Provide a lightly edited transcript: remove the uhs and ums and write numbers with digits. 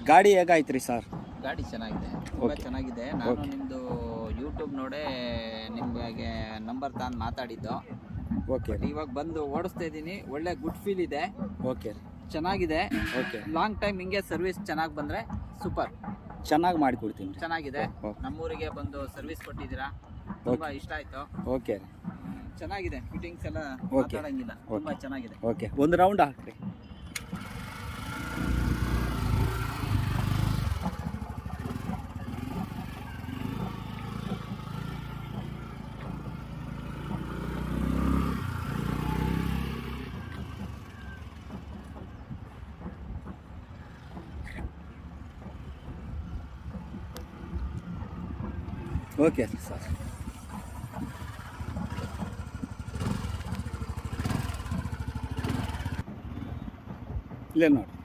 ಗಾಡಿ ಹೇಗಾಯ್ತು ರೀ ಸರ್? ಗಾಡಿ ಚೆನ್ನಾಗಿದೆ, ತುಂಬ ಚೆನ್ನಾಗಿದೆ. ನಾನು ನಿಮ್ಮದು ಯೂಟ್ಯೂಬ್ ನೋಡೇ ನಿಮಗೆ ನಂಬರ್ ತಗೊಂಡು ಮಾತಾಡಿದ್ದು. ಓಕೆ, ಇವಾಗ ಬಂದು ಓಡಿಸ್ತಾ ಇದ್ದೀನಿ. ಒಳ್ಳೆ ಗುಡ್ ಫೀಲ್ ಇದೆ. ಓಕೆ, ಚೆನ್ನಾಗಿದೆ. ಓಕೆ, ಲಾಂಗ್ ಟೈಮ್ ಹಿಂಗೆ ಸರ್ವಿಸ್ ಚೆನ್ನಾಗಿ ಬಂದರೆ ಸೂಪರ್. ಚೆನ್ನಾಗಿ ಮಾಡಿಕೊಡ್ತೀನಿ. ಚೆನ್ನಾಗಿದೆ. ನಮ್ಮೂರಿಗೆ ಬಂದು ಸರ್ವಿಸ್ ಕೊಟ್ಟಿದ್ದೀರಾ, ತುಂಬ ಇಷ್ಟ ಆಯಿತು. ಓಕೆ, ಚೆನ್ನಾಗಿದೆ. ಫಿಟ್ಟಿಂಗ್ಸ್ ಎಲ್ಲ ಮಾತಾಡಂಗಿಲ್ಲ, ತುಂಬ ಚೆನ್ನಾಗಿದೆ. ಓಕೆ, ಒಂದು ರೌಂಡ್ ಹಾಕ್ರಿ. ಓಕೆ ಸರ್, ಇಲ್ಲೇ ನೋಡಿ.